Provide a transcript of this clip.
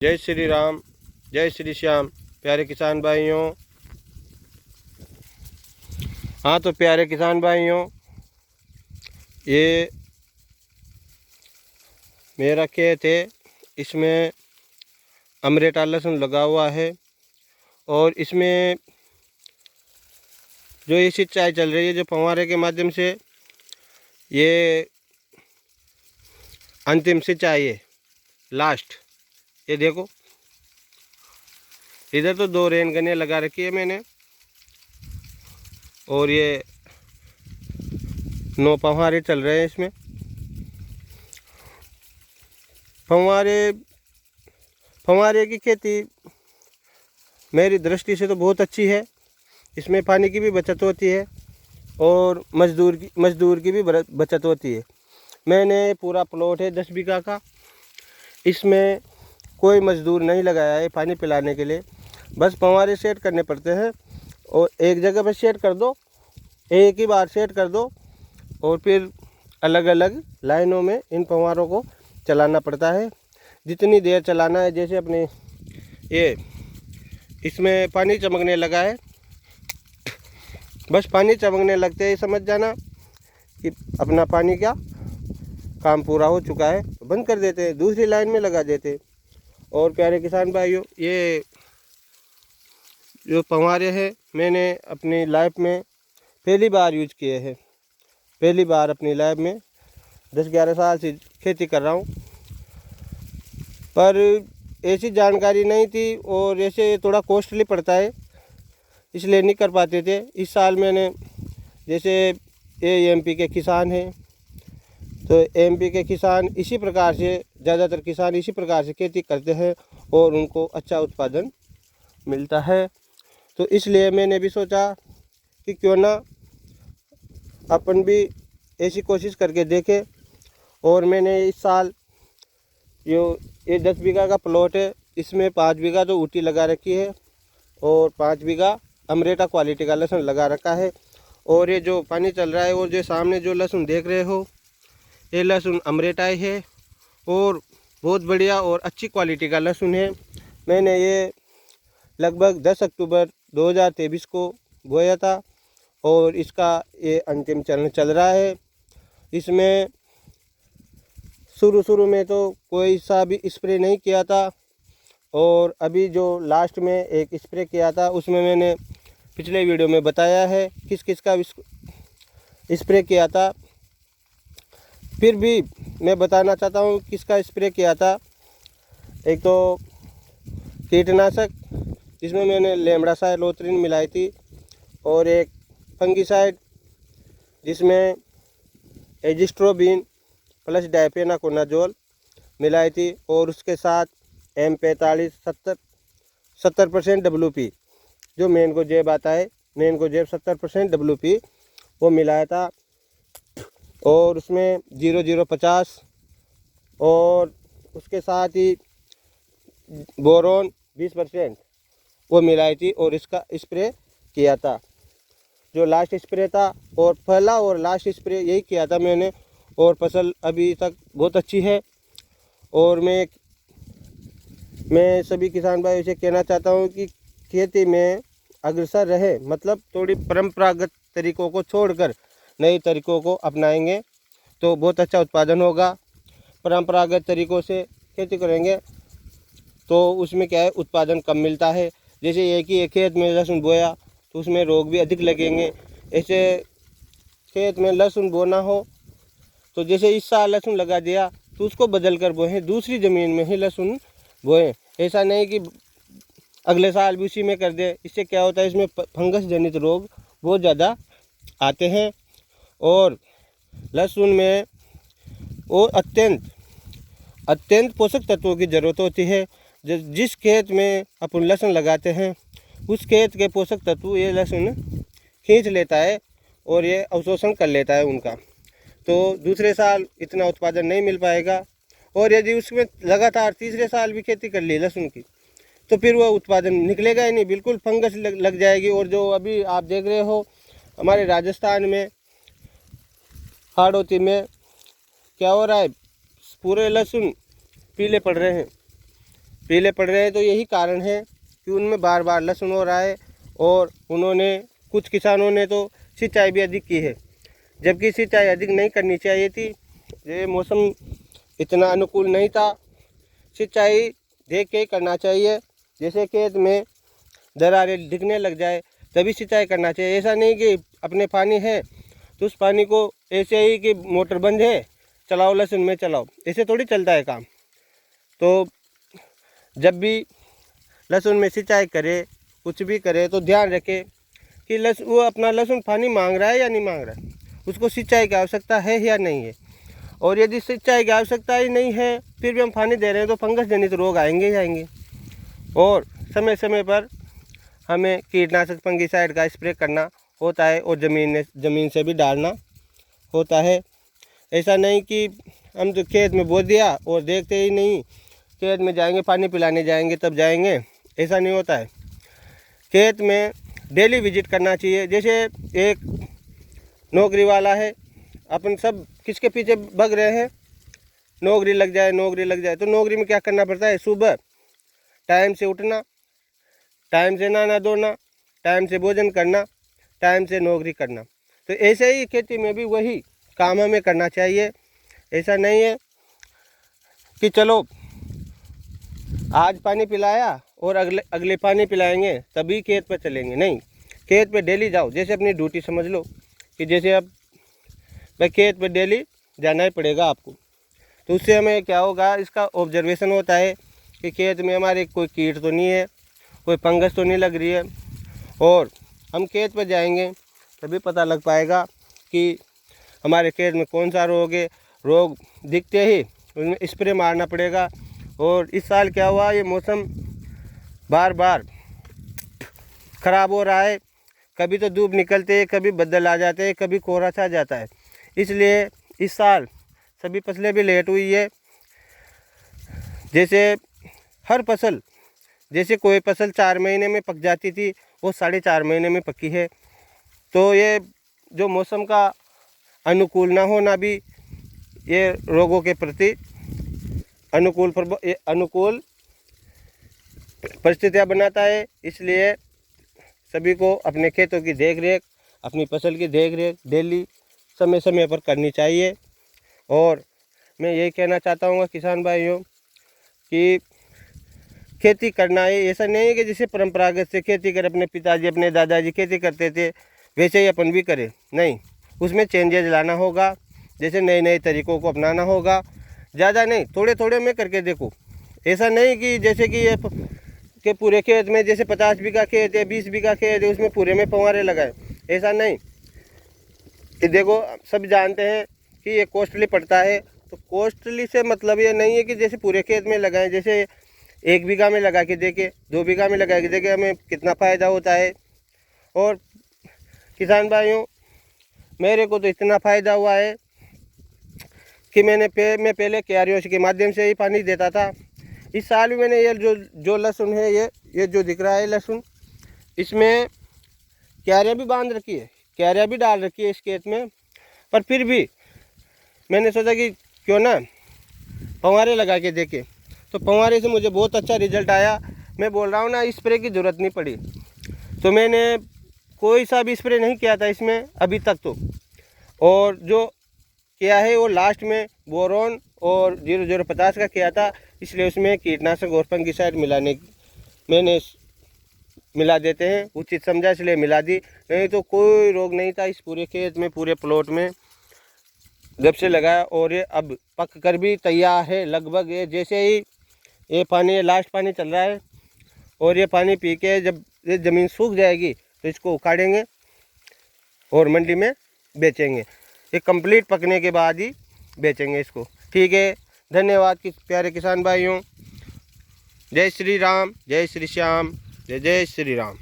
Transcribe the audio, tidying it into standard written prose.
जय श्री राम, जय श्री श्याम। प्यारे किसान भाइयों, हाँ तो प्यारे किसान भाइयों, ये मेरा खेत है। इसमें अमरेटा लहसुन लगा हुआ है और इसमें जो ये सिंचाई चल रही है, जो फव्वारे के माध्यम से, ये अंतिम सिंचाई है, लास्ट। ये देखो, इधर तो 2 रेन गनें लगा रखी है मैंने और ये 9 फव्वारे चल रहे हैं इसमें। फव्वारे की खेती मेरी दृष्टि से तो बहुत अच्छी है। इसमें पानी की भी बचत होती है और मजदूर की भी बचत होती है। मैंने पूरा प्लॉट है 10 बीघा का, इसमें कोई मजदूर नहीं लगाया है पानी पिलाने के लिए। बस फव्वारे सेट करने पड़ते हैं और एक जगह पर सेट कर दो, एक ही बार सेट कर दो और फिर अलग अलग लाइनों में इन फव्वारों को चलाना पड़ता है। जितनी देर चलाना है, जैसे अपने ये इसमें पानी चमकने लगा है, बस पानी चमकने लगते ही समझ जाना कि अपना पानी का काम पूरा हो चुका है, बंद कर देते हैं, दूसरी लाइन में लगा देते हैं। और प्यारे किसान भाइयों, ये जो फव्वारे हैं मैंने अपनी लाइफ में पहली बार यूज किए हैं। पहली बार अपनी लाइफ में 10-11 साल से खेती कर रहा हूँ, पर ऐसी जानकारी नहीं थी और ऐसे थोड़ा कॉस्टली पड़ता है, इसलिए नहीं कर पाते थे। इस साल मैंने, जैसे ये एमपी के किसान हैं, तो एमपी के किसान इसी प्रकार से, ज़्यादातर किसान इसी प्रकार से खेती करते हैं और उनको अच्छा उत्पादन मिलता है। तो इसलिए मैंने भी सोचा कि क्यों ना अपन भी ऐसी कोशिश करके देखें। और मैंने इस साल ये 10 बीघा का प्लॉट है, इसमें 5 बीघा तो ऊटी लगा रखी है और 5 बीघा अमरेटा क्वालिटी का लहसुन लगा रखा है। और ये जो पानी चल रहा है और जो सामने जो लहसुन देख रहे हो, ये लहसुन अमरेटा है और बहुत बढ़िया और अच्छी क्वालिटी का लहसुन है। मैंने ये लगभग 10 अक्टूबर 2023 को बोया था और इसका ये अंतिम चरण चल रहा है। इसमें शुरू में तो कोई सा भी स्प्रे नहीं किया था और अभी जो लास्ट में एक स्प्रे किया था, उसमें मैंने पिछले वीडियो में बताया है किस किस का स्प्रे किया था। फिर भी मैं बताना चाहता हूँ किसका स्प्रे किया था। एक तो कीटनाशक, जिसमें मैंने लेमडासाइलोत्रिन मिलाई थी, और एक फंगिसाइड जिसमें एजिस्ट्रोबिन प्लस डायफेनाकोनाजोल मिलाई थी, और उसके साथ M45 70% WP, जो मैनकोजेब आता है, मैनकोजेब 70% WP वो मिलाया था। और उसमें 0050 और उसके साथ ही बोरोन 20% वो मिलाई थी और इसका स्प्रे किया था, जो लास्ट स्प्रे था। और पहला और लास्ट स्प्रे यही किया था मैंने, और फसल अभी तक बहुत अच्छी है। और मैं सभी किसान भाइयों से कहना चाहता हूँ कि खेती में अग्रसर रहे, मतलब थोड़ी परंपरागत तरीकों को छोड़कर नए तरीकों को अपनाएंगे तो बहुत अच्छा उत्पादन होगा। परंपरागत तरीकों से खेती करेंगे तो उसमें क्या है, उत्पादन कम मिलता है। जैसे एक खेत में लहसुन बोया तो उसमें रोग भी अधिक लगेंगे। ऐसे खेत में लहसुन बोना हो तो जैसे इस साल लहसुन लगा दिया तो उसको बदल कर बोएं, दूसरी ज़मीन में ही लहसुन बोएं। ऐसा नहीं कि अगले साल भी उसी में कर दे। इससे क्या होता है, इसमें फंगस जनित रोग बहुत ज़्यादा आते हैं। और लहसुन में वो अत्यंत पोषक तत्वों की ज़रूरत होती है। जिस खेत में अपन लहसुन लगाते हैं उस खेत के पोषक तत्व ये लहसुन खींच लेता है और ये अवशोषण कर लेता है उनका, तो दूसरे साल इतना उत्पादन नहीं मिल पाएगा। और यदि उसमें लगातार तीसरे साल भी खेती कर ली लहसुन की तो फिर वह उत्पादन निकलेगा ही नहीं, बिल्कुल फंगस लग जाएगी। और जो अभी आप देख रहे हो हमारे राजस्थान में हाड़ौती में क्या हो रहा है, पूरे लहसुन पीले पड़ रहे हैं। पीले पड़ रहे हैं तो यही कारण है कि उनमें बार बार लहसुन हो रहा है। और उन्होंने कुछ किसानों ने तो सिंचाई भी अधिक की है, जबकि सिंचाई अधिक नहीं करनी चाहिए थी। ये मौसम इतना अनुकूल नहीं था, सिंचाई देख के ही करना चाहिए। जैसे खेत में दरारें दिखने लग जाए तभी सिंचाई करना चाहिए। ऐसा नहीं कि अपने पानी है तो उस पानी को ऐसे ही कि मोटर बंद है चलाओ लहसुन में चलाओ, ऐसे थोड़ी चलता है काम। तो जब भी लहसुन में सिंचाई करे, कुछ भी करे तो ध्यान रखे कि वो अपना लहसुन पानी मांग रहा है या नहीं मांग रहा है, उसको सिंचाई की आवश्यकता है या नहीं है। और यदि सिंचाई की आवश्यकता ही नहीं है फिर भी हम पानी दे रहे हैं तो फंगस जनित रोग आएंगे ही आएंगे। और समय समय पर हमें कीटनाशक फंगिसाइड का स्प्रे करना होता है और ज़मीन से भी डालना होता है। ऐसा नहीं कि हम तो खेत में बो दिया और देखते ही नहीं, खेत में जाएंगे पानी पिलाने जाएंगे तब जाएंगे, ऐसा नहीं होता है। खेत में डेली विजिट करना चाहिए। जैसे एक नौकरी वाला है, अपन सब किसके पीछे भाग रहे हैं, नौकरी लग जाए नौकरी लग जाए। तो नौकरी में क्या करना पड़ता है, सुबह टाइम से उठना, टाइम से नहाना धोना, टाइम से भोजन करना, टाइम से नौकरी करना। तो ऐसे ही खेती में भी वही काम हमें करना चाहिए। ऐसा नहीं है कि चलो आज पानी पिलाया और अगले पानी पिलाएंगे तभी खेत पर चलेंगे, नहीं, खेत पे डेली जाओ। जैसे अपनी ड्यूटी समझ लो कि जैसे अब भाई खेत पे डेली जाना ही पड़ेगा आपको। तो उससे हमें क्या होगा, इसका ऑब्जर्वेशन होता है कि खेत में हमारे कोई कीट तो नहीं है, कोई फंगस तो नहीं लग रही है। और हम खेत पर जाएंगे तभी पता लग पाएगा कि हमारे खेत में कौन सा रोग है। रोग दिखते ही उसमें स्प्रे मारना पड़ेगा। और इस साल क्या हुआ, ये मौसम बार बार ख़राब हो रहा है। कभी तो धूप निकलते है, कभी बादल आ जाते हैं, कभी कोहरा छा जाता है। इसलिए इस साल सभी फसलें भी लेट हुई है। जैसे हर फसल, जैसे कोई फसल 4 महीने में पक जाती थी वो 4.5 महीने में पकी है। तो ये जो मौसम का अनुकूल ना होना भी ये रोगों के प्रति अनुकूल परिस्थितियाँ बनाता है। इसलिए सभी को अपने खेतों की देख रेख, अपनी फसल की देख रेख डेली समय समय पर करनी चाहिए। और मैं यही कहना चाहता हूँ किसान भाइयों कि खेती करना है, ऐसा नहीं है कि जैसे परंपरागत से खेती कर अपने पिताजी अपने दादाजी खेती करते थे वैसे ही अपन भी करें, नहीं, उसमें चेंजेज लाना होगा। जैसे नए नए तरीक़ों को अपनाना होगा, ज़्यादा नहीं, थोड़े थोड़े में करके देखो। ऐसा नहीं कि जैसे कि ये कि पूरे खेत में जैसे 50 बीघा खेत है, 20 बीघा खेत है, उसमें पूरे में फंवारे लगाए, ऐसा नहीं। कि देखो सब जानते हैं कि ये कॉस्टली पड़ता है। तो कॉस्टली से मतलब ये नहीं है कि जैसे पूरे खेत में लगाएं, जैसे 1 बीघा में लगा के देखे, 2 बीघा में लगा के देखे, हमें कितना फ़ायदा होता है। और किसान भाइयों, मेरे को तो इतना फ़ायदा हुआ है कि मैं पहले क्यारियों के माध्यम से ही पानी देता था। इस साल भी मैंने ये जो लहसुन है, ये जो दिख रहा है लहसुन, इसमें क्यारियाँ भी बांध रखी है, क्यारियाँ भी डाल रखी है इस खेत में। पर फिर भी मैंने सोचा कि क्यों ना फंवारे लगा के देखे, तो फंवारे से मुझे बहुत अच्छा रिजल्ट आया। मैं बोल रहा हूँ ना, स्प्रे की ज़रूरत नहीं पड़ी। तो मैंने कोई सा भी स्प्रे नहीं किया था इसमें अभी तक तो। और जो किया है वो लास्ट में बोरोन और 0050 का किया था, इसलिए उसमें कीटनाशक और फंगिसाइड मैंने मिला देते हैं, उचित समझा इसलिए मिला दी, नहीं तो कोई रोग नहीं था इस पूरे खेत में, पूरे प्लॉट में जब से लगाया। और ये अब पक कर भी तैयार है लगभग। ये जैसे ही ये पानी, लास्ट पानी चल रहा है, और ये पानी पी के जब ये ज़मीन सूख जाएगी तो इसको उखाड़ेंगे और मंडी में बेचेंगे। ये कंप्लीट पकने के बाद ही बेचेंगे इसको। ठीक है, धन्यवाद प्यारे किसान भाइयों। जय श्री राम, जय श्री श्याम, जय जय श्री राम।